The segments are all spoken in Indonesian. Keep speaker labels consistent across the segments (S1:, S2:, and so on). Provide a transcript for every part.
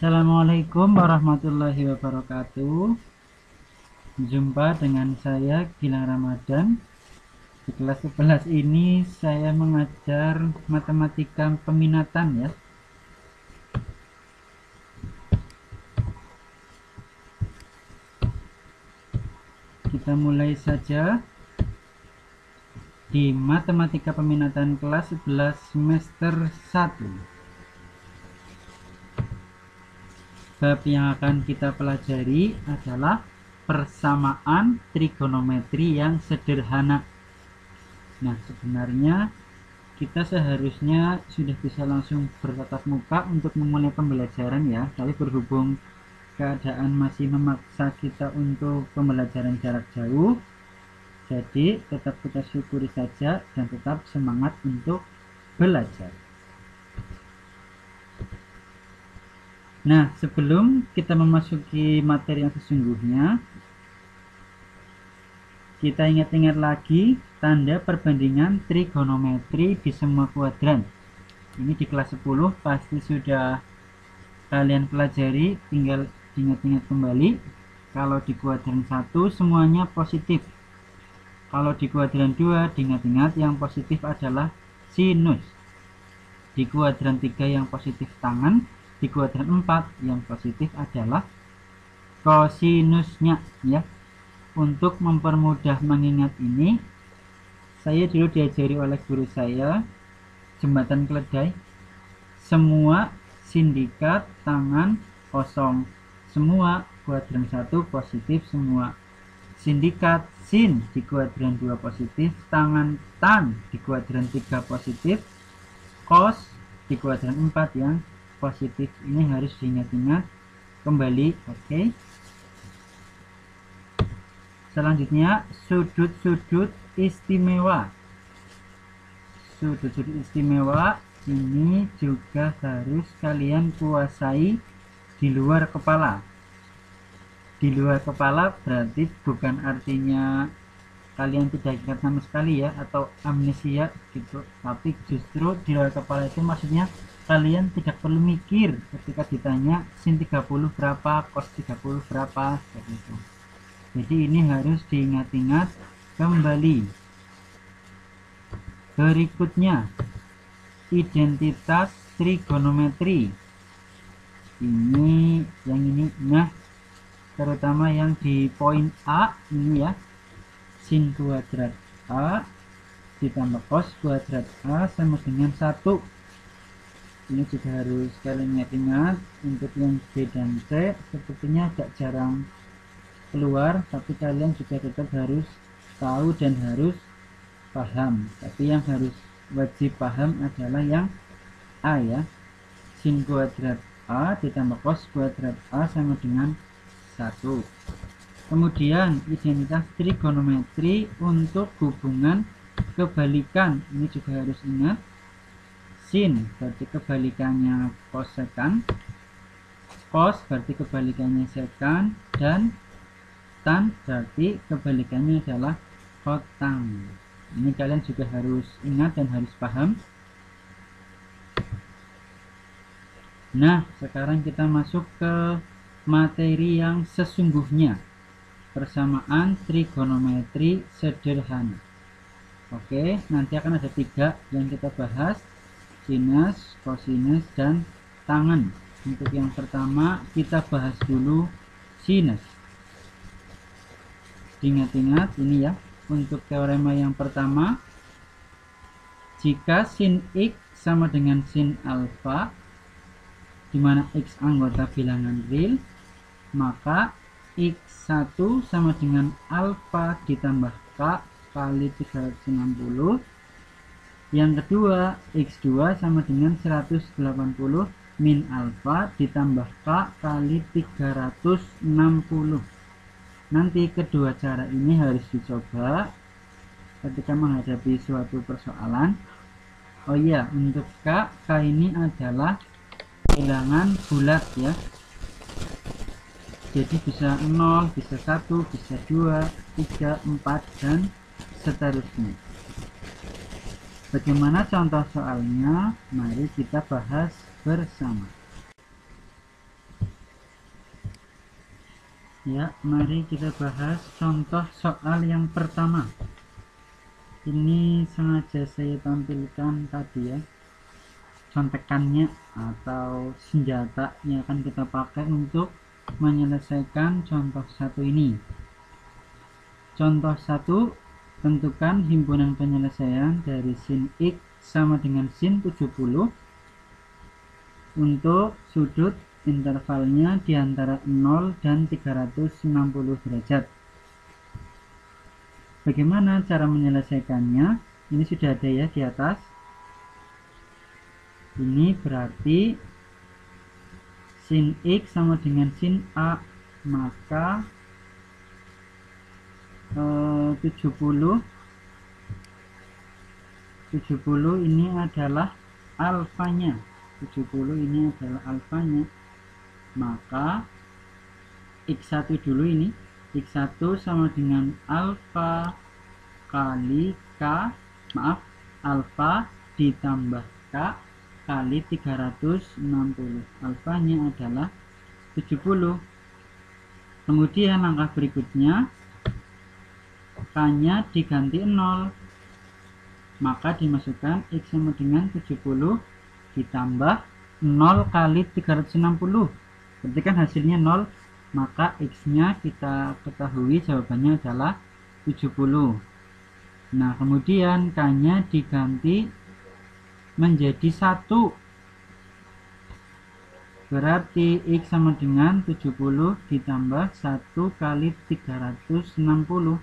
S1: Assalamualaikum warahmatullahi wabarakatuh. Jumpa dengan saya Gilang Ramadan. Di kelas 11 ini saya mengajar matematika peminatan ya. Kita mulai saja di matematika peminatan kelas 11 semester 1. Bab yang akan kita pelajari adalah persamaan trigonometri yang sederhana. Nah, sebenarnya kita seharusnya sudah bisa langsung bertatap muka untuk memulai pembelajaran ya, tapi berhubung keadaan masih memaksa kita untuk pembelajaran jarak jauh, jadi tetap kita syukuri saja dan tetap semangat untuk belajar. Nah, sebelum kita memasuki materi yang sesungguhnya, kita ingat-ingat lagi tanda perbandingan trigonometri di semua kuadran. Ini di kelas 10 pasti sudah kalian pelajari, tinggal ingat-ingat kembali. Kalau di kuadran 1 semuanya positif. Kalau di kuadran 2 diingat-ingat yang positif adalah sinus. Di kuadran 3 yang positif tangan, di kuadran 4 yang positif adalah kosinusnya ya. Untuk mempermudah mengingat ini, saya dulu diajari oleh guru saya, jembatan keledai, semua sindikat tangan kosong, semua kuadran 1 positif semua. Sindikat sin di kuadran 2 positif, tangan tan di kuadran 3 positif, kos di kuadran 4 yang positif. Ini harus diingat-ingat kembali. Oke. Selanjutnya, sudut-sudut istimewa. Sudut-sudut istimewa ini juga harus kalian kuasai di luar kepala. Di luar kepala berarti bukan artinya kalian tidak ingat sama sekali ya, atau amnesia gitu, tapi justru di luar kepala itu maksudnya kalian tidak perlu mikir ketika ditanya sin 30 berapa, cos 30 berapa, seperti itu. Jadi ini harus diingat-ingat kembali. Berikutnya, identitas trigonometri. Ini yang ini, nah terutama yang di poin A ini ya, sin kuadrat A ditambah cos kuadrat A sama dengan 1. Ini juga harus kalian ingat-ingat. Untuk yang B dan C sepertinya agak jarang keluar, tapi kalian juga tetap harus tahu dan harus paham. Tapi yang harus wajib paham adalah yang A ya, sin kuadrat A ditambah cos kuadrat A sama dengan 1. Kemudian identitas trigonometri untuk hubungan kebalikan, ini juga harus ingat. Sin berarti kebalikannya kosekan, cos berarti kebalikannya sekan, dan tan berarti kebalikannya adalah kotang. Ini kalian juga harus ingat dan harus paham. Nah, sekarang kita masuk ke materi yang sesungguhnya, persamaan trigonometri sederhana. Oke, nanti akan ada 3 yang kita bahas, sinus, kosinus, dan tangen. Untuk yang pertama kita bahas dulu sinus. Ingat-ingat ini ya, untuk teorema yang pertama, jika sin X sama dengan sin alfa, di mana X anggota bilangan real, maka X1 sama dengan alfa ditambah K kali 360. Yang kedua, X2 sama dengan 180 min alfa ditambah K kali 360. Nanti kedua cara ini harus dicoba ketika menghadapi suatu persoalan. Oh iya, untuk K ini adalah bilangan bulat ya. Jadi bisa 0, bisa 1, bisa 2, 3, 4, dan seterusnya. Bagaimana contoh soalnya? Mari kita bahas bersama. Ya, mari kita bahas contoh soal yang pertama. Ini sengaja saya tampilkan tadi ya, contekannya atau senjata yang akan kita pakai untuk menyelesaikan contoh satu ini. Contoh 1, tentukan himpunan penyelesaian dari sin X sama dengan sin 70 untuk sudut intervalnya di antara 0 dan 360 derajat. Bagaimana cara menyelesaikannya? Ini sudah ada ya di atas. Ini berarti sin X sama dengan sin A, maka 70 ini adalah alfanya. 70 ini adalah alfanya, maka X1 dulu, ini X1 sama dengan alfa kali K, alfa ditambah K kali 360, alfanya adalah 70. Kemudian langkah berikutnya, K-nya diganti 0, maka dimasukkan X sama dengan 70 ditambah 0 kali 360, berarti kan hasilnya 0, maka X-nya kita ketahui jawabannya adalah 70. Nah, kemudian K-nya diganti menjadi 1, berarti X sama dengan 70 ditambah 1 kali 360.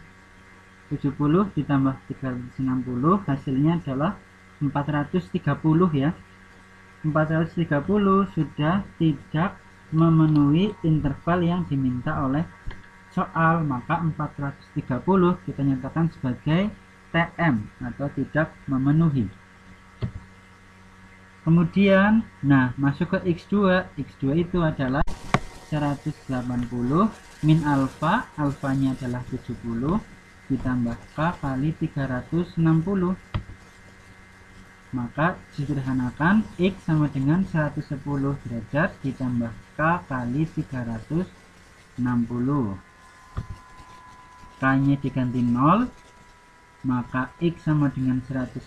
S1: 70 ditambah 360 hasilnya adalah 430 ya. 430 sudah tidak memenuhi interval yang diminta oleh soal, maka 430 kita nyatakan sebagai TM atau tidak memenuhi. Kemudian masuk ke X2. X2 itu adalah 180 min alfa, alfanya adalah 70 ditambah K kali 360, maka disederhanakan X sama dengan 110 derajat ditambah K kali 360, K nya diganti 0, maka X sama dengan 110.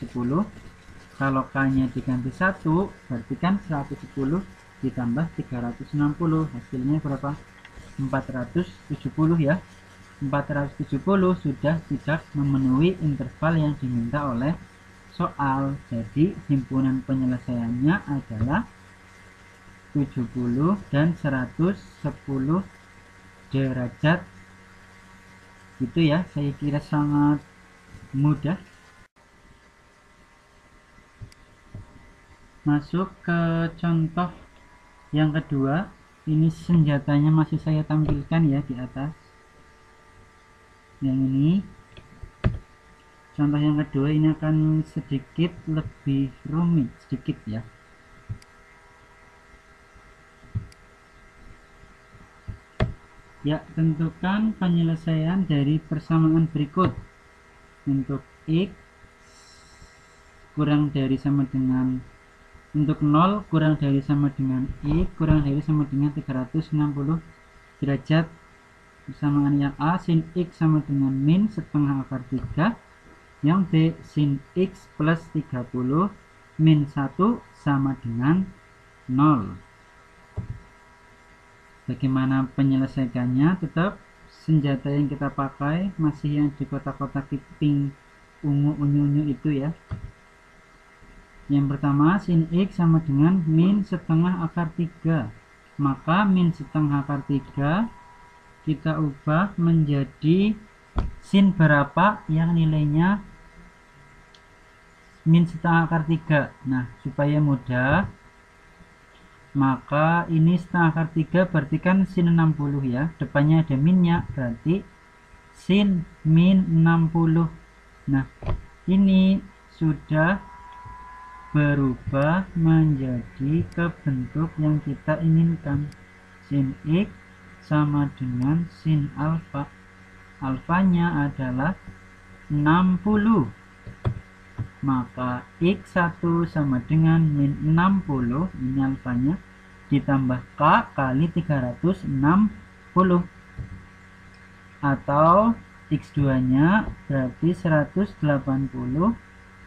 S1: Kalau K nya diganti 1, berarti kan 110 ditambah 360, hasilnya berapa? 470 ya. 470 sudah tidak memenuhi interval yang diminta oleh soal. Jadi himpunan penyelesaiannya adalah 70 dan 110 derajat. Itu ya, saya kira sangat mudah. Masuk ke contoh yang kedua. Ini senjatanya masih saya tampilkan ya di atas. Yang ini contoh yang kedua, ini akan sedikit lebih rumit sedikit ya. Ya, tentukan penyelesaian dari persamaan berikut. Untuk X kurang dari sama dengan, untuk 0 kurang dari sama dengan X kurang dari sama dengan 360 derajat. Persamaan yang A, sin X sama dengan min setengah akar 3. Yang B, sin X plus 30 min 1 sama dengan 0. Bagaimana penyelesaiannya? Tetap senjata yang kita pakai masih yang di kotak-kotak pink ungu itu ya. Yang pertama, sin X sama dengan min setengah akar 3, maka min setengah akar 3 kita ubah menjadi sin berapa yang nilainya min setengah akar 3. Nah, supaya mudah, maka ini setengah akar 3 berarti kan sin 60 ya, depannya ada minnya, berarti sin min 60. Nah, ini sudah berubah menjadi ke bentuk yang kita inginkan. Sin X sama dengan sin alfa, alfanya adalah 60, maka X1 sama dengan min 60, ini alfanya, ditambah K kali 360. atau X2 nya berarti 180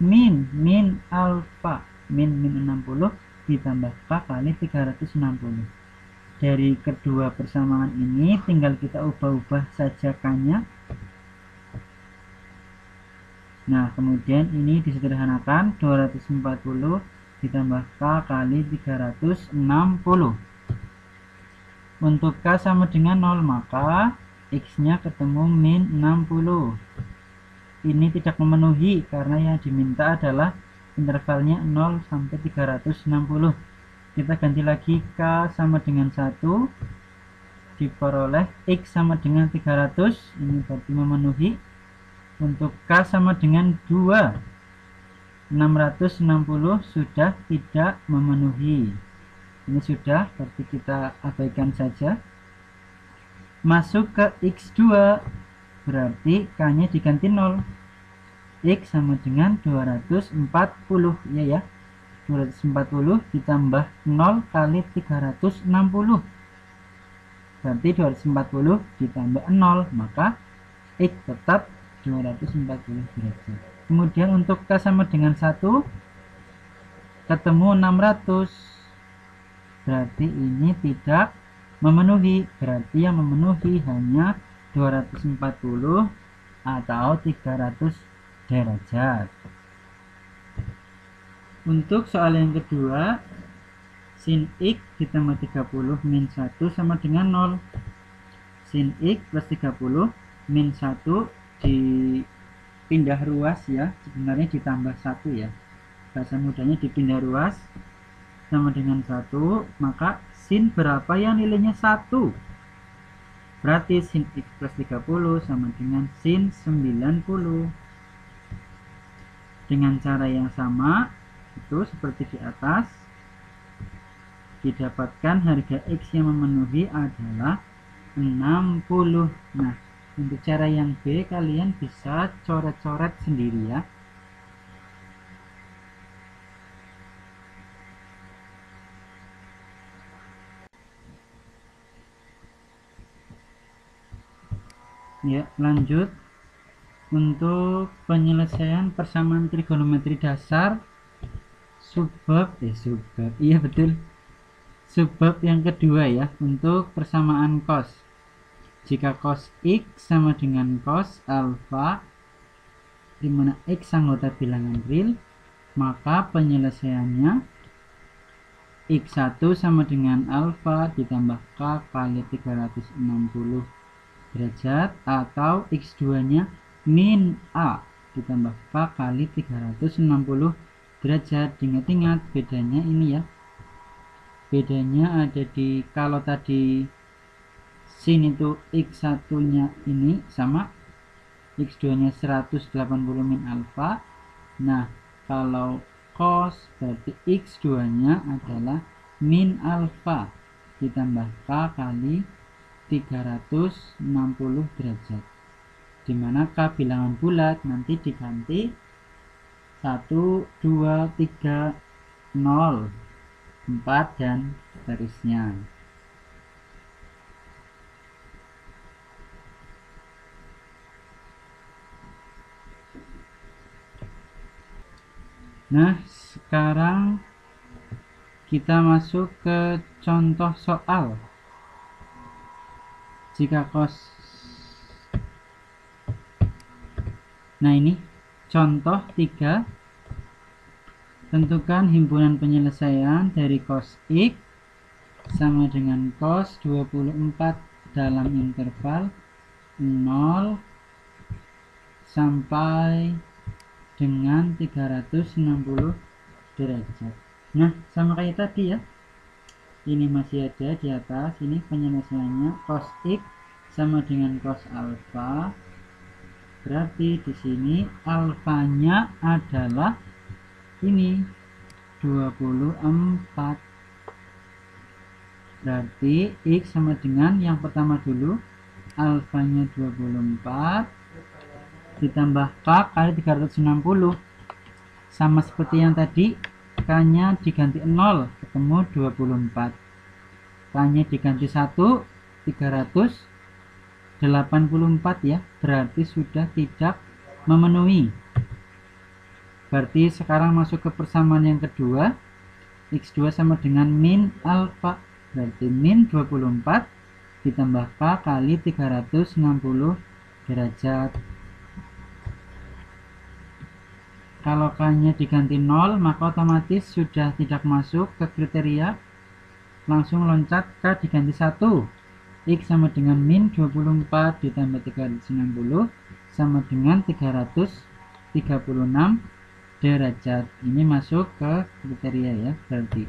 S1: min alfa min 60 ditambah K kali 360. Dari kedua persamaan ini tinggal kita ubah-ubah saja K-nya. Nah, kemudian ini disederhanakan 240 ditambah K kali 360. Untuk K sama dengan 0, maka X-nya ketemu min 60. Ini tidak memenuhi karena yang diminta adalah intervalnya 0 sampai 360. Kita ganti lagi K sama dengan 1 diperoleh X sama dengan 300. Ini berarti memenuhi. Untuk K sama dengan 2, 660 sudah tidak memenuhi. Ini sudah, berarti kita abaikan saja. Masuk ke X2, berarti K-nya diganti 0. X sama dengan 240, ya. 240 ditambah 0 kali 360. Berarti 240 ditambah 0, maka X tetap 240 derajat. Kemudian untuk K sama dengan 1 ketemu 600. Berarti ini tidak memenuhi. Berarti yang memenuhi hanya 240 atau 300 derajat. Untuk soal yang kedua, sin X ditambah 30 min 1 sama dengan 0. Sin X plus 30 min 1 dipindah ruas, ya, sebenarnya ditambah 1, ya, bahasa mudahnya dipindah ruas, sama dengan 1, maka sin berapa yang nilainya 1? Berarti sin X plus 30 sama dengan sin 90. Dengan cara yang sama, itu seperti di atas, didapatkan harga X yang memenuhi adalah 60. Nah, untuk cara yang B kalian bisa coret-coret sendiri, ya. Ya, lanjut. Untuk penyelesaian persamaan trigonometri dasar subbab iya betul, subbab yang kedua, ya, untuk persamaan cos. Jika cos X sama dengan cos alfa, di mana X anggota bilangan real, maka penyelesaiannya X1 sama dengan alfa ditambah K kali 360 derajat, atau X2 nya min A ditambah K kali 360 derajat. Ingat-ingat bedanya ini, ya, bedanya ada di, kalau tadi sin itu X1 nya ini sama, X2 nya 180 min alfa. Nah, kalau cos berarti X2 nya adalah min alfa ditambah K kali 360 derajat, dimana K bilangan bulat nanti diganti 1, 2, 3, 0, 4, dan seterusnya. Nah, sekarang kita masuk ke contoh soal. Jika cos, nah ini contoh 3, tentukan himpunan penyelesaian dari cos X sama dengan cos 24 dalam interval 0 sampai dengan 360 derajat. Nah, sama kayak tadi, ya, ini masih ada di atas. Ini penyelesaiannya cos X sama dengan cos alfa. Berarti di sini alfanya adalah ini 24. Berarti X sama dengan yang pertama dulu, alfanya 24 ditambah K kali 360. Sama seperti yang tadi, K-nya diganti 0, ketemu 24. K-nya diganti 1, 300. 84 ya, berarti sudah tidak memenuhi. Berarti sekarang masuk ke persamaan yang kedua. X2 sama dengan min alfa, berarti min 24 ditambah K kali 360 derajat. Kalau K nya diganti 0, maka otomatis sudah tidak masuk ke kriteria, langsung loncat K diganti 1. X sama dengan min 24 ditambah 360 sama dengan 336 derajat. Ini masuk ke kriteria ya. Berarti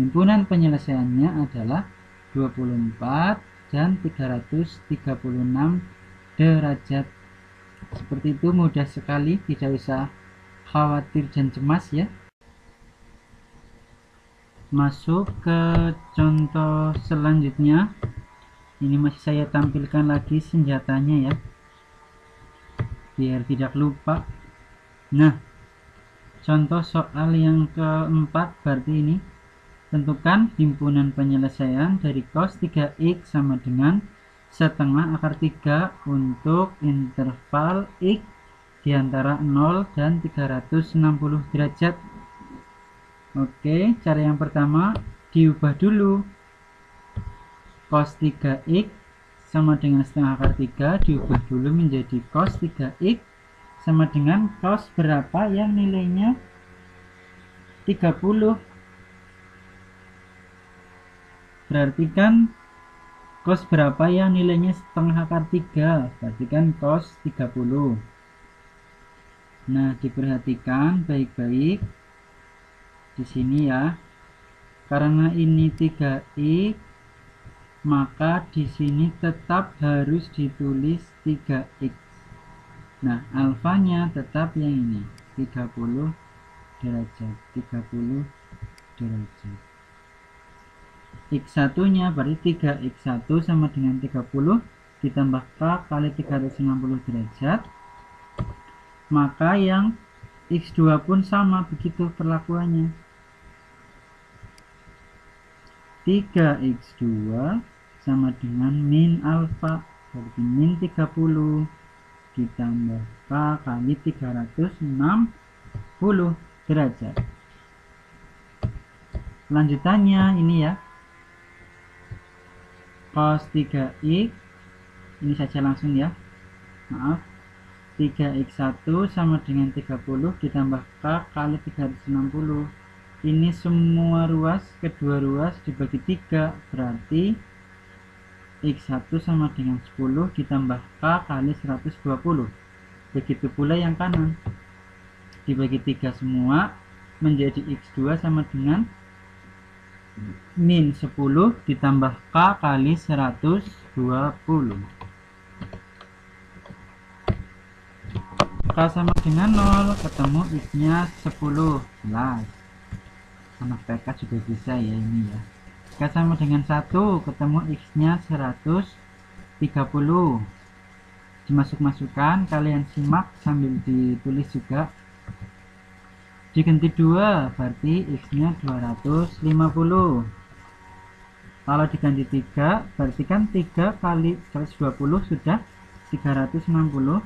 S1: himpunan penyelesaiannya adalah 24 dan 336 derajat. Seperti itu, mudah sekali, tidak usah khawatir dan cemas ya. Masuk ke contoh selanjutnya. Ini masih saya tampilkan lagi senjatanya ya, biar tidak lupa. Nah, contoh soal yang keempat berarti ini. Tentukan himpunan penyelesaian dari cos 3x sama dengan setengah akar 3 untuk interval x diantara 0 dan 360 derajat. Oke, cara yang pertama diubah dulu. Cos 3x sama dengan setengah akar 3 diubah dulu menjadi cos 3x sama dengan cos berapa yang nilainya 30. Berarti kan cos berapa yang nilainya setengah akar 3, berarti kan cos 30. Nah, diperhatikan baik-baik di sini ya. Karena ini 3x, maka di sini tetap harus ditulis 3x. Nah, alfanya tetap yang ini 30 derajat, 30 derajat. X1 nya berarti 3x1 sama dengan 30 ditambah K kali 360 derajat. Maka yang X2 pun sama begitu perlakuannya. 3x2 sama dengan min alfa, berarti min 30 ditambah K kali 360 derajat. Lanjutannya ini ya, cos 3x, ini saja langsung ya, maaf, 3x1 sama dengan 30 ditambah K kali 360. Ini semua ruas, kedua ruas dibagi 3, berarti X1 sama dengan 10 ditambah K kali 120. Begitu pula yang kanan, dibagi 3 semua menjadi X2 sama dengan min 10 ditambah K kali 120. K sama dengan 0, ketemu X nya 10, jelas. Anak PK juga bisa ya ini ya. K sama dengan 1, ketemu X nya 130. Dimasuk-masukkan, kalian simak sambil ditulis juga. Diganti 2, berarti X nya 250. Kalau diganti 3, berarti kan 3 kali 120 sudah 360.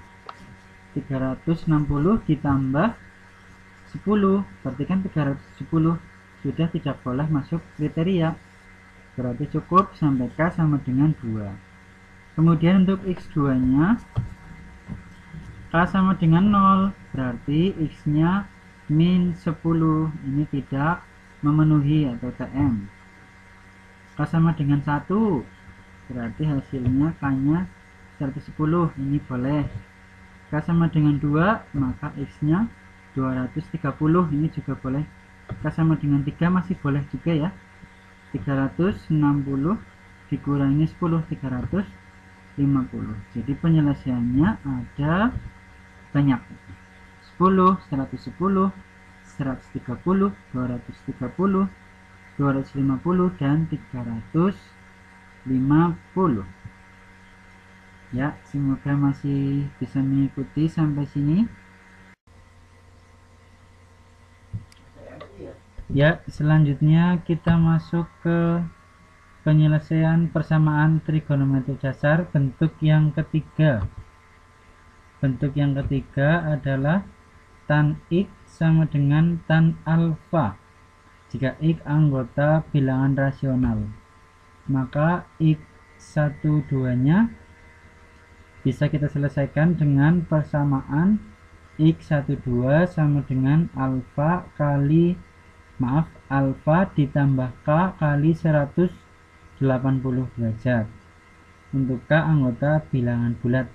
S1: 360 ditambah 10, berarti kan 310. Sudah tidak boleh masuk kriteria, berarti cukup sampai K sama dengan 2. Kemudian untuk X2 nya K sama dengan 0, berarti X nya min 10, ini tidak memenuhi atau TM. K sama dengan 1, berarti hasilnya K nya 110, ini boleh. K sama dengan 2, maka X nya 230, ini juga boleh. K sama dengan 3 masih boleh juga ya. 360 dikurangi 10, 350. Jadi penyelesaiannya ada banyak, 10, 110, 130, 230, 250, dan 350. Ya, semoga masih bisa mengikuti sampai sini. Ya, selanjutnya kita masuk ke penyelesaian persamaan trigonometri dasar bentuk yang ketiga. Bentuk yang ketiga adalah tan X sama dengan tan alfa. Jika X anggota bilangan rasional, maka X12 nya bisa kita selesaikan dengan persamaan X12 sama dengan alfa ditambah K kali 180 derajat untuk K anggota bilangan bulat.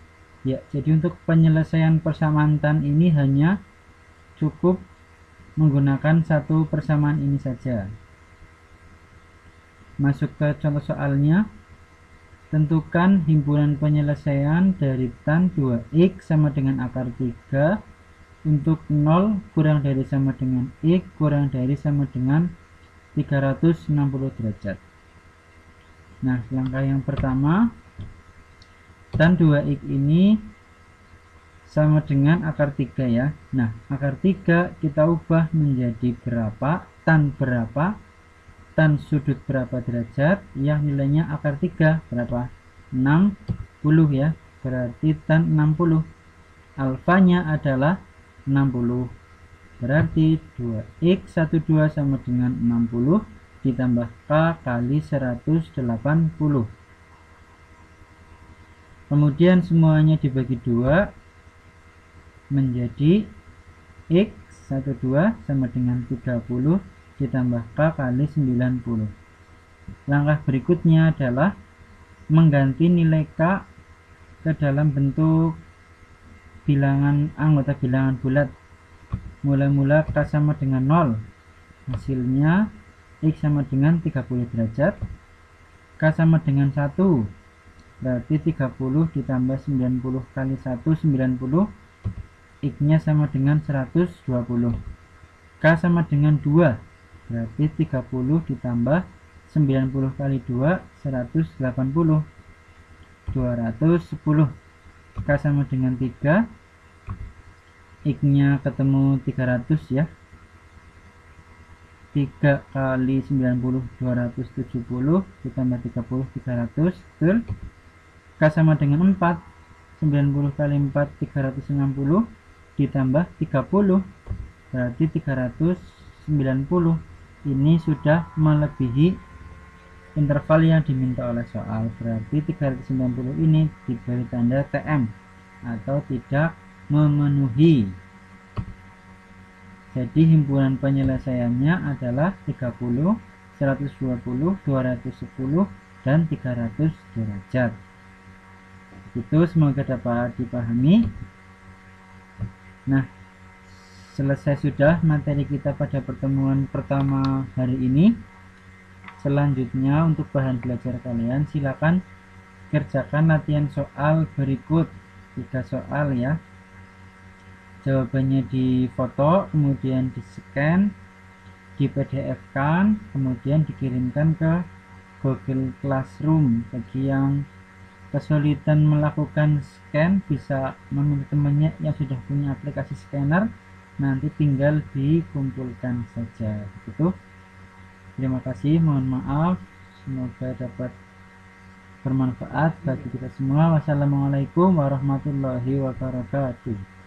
S1: Ya, jadi untuk penyelesaian persamaan tan ini hanya cukup menggunakan satu persamaan ini saja. Masuk ke contoh soalnya. Tentukan himpunan penyelesaian dari tan 2x sama dengan akar 3 untuk 0 kurang dari sama dengan x kurang dari sama dengan 360 derajat. Nah, langkah yang pertama, tan 2x ini sama dengan akar 3 ya. Nah, akar 3 kita ubah menjadi berapa, tan berapa, tan sudut berapa derajat, yang nilainya akar 3 berapa? 60 ya, berarti tan 60. Alfanya adalah 60, berarti 2x12 sama dengan 60 ditambah K kali 180. Kemudian semuanya dibagi 2 menjadi x12 sama dengan 30 ditambah K kali 90. Langkah berikutnya adalah mengganti nilai K ke dalam bentuk bilangan anggota bilangan bulat. Mula-mula K sama dengan 0. Hasilnya X sama dengan 30 derajat. K sama dengan 1. Berarti 30 ditambah 90 kali 1, 90. X-nya sama dengan 120. K sama dengan 2. Berarti 30 ditambah 90 kali 2, 180. 210. K sama dengan 3. X nya ketemu 300 ya. 3 kali 90 270 ditambah 30 300, betul. K sama dengan 4. 90 kali 4 360 ditambah 30 berarti 390. Ini sudah melebihi interval yang diminta oleh soal, berarti 390 ini diberi tanda TM atau tidak memenuhi. Jadi himpunan penyelesaiannya adalah 30, 120, 210, dan 300 derajat. Itu semoga dapat dipahami. Nah, selesai sudah materi kita pada pertemuan pertama hari ini. Selanjutnya untuk bahan belajar kalian silakan kerjakan latihan soal berikut, 3 soal ya. Jawabannya di foto, kemudian di scan, di PDF kan, kemudian dikirimkan ke Google Classroom. Bagi yang kesulitan melakukan scan bisa memilih temannya yang sudah punya aplikasi scanner, nanti tinggal dikumpulkan saja. Begitu. Terima kasih, mohon maaf, semoga dapat bermanfaat bagi kita semua. Wassalamualaikum warahmatullahi wabarakatuh.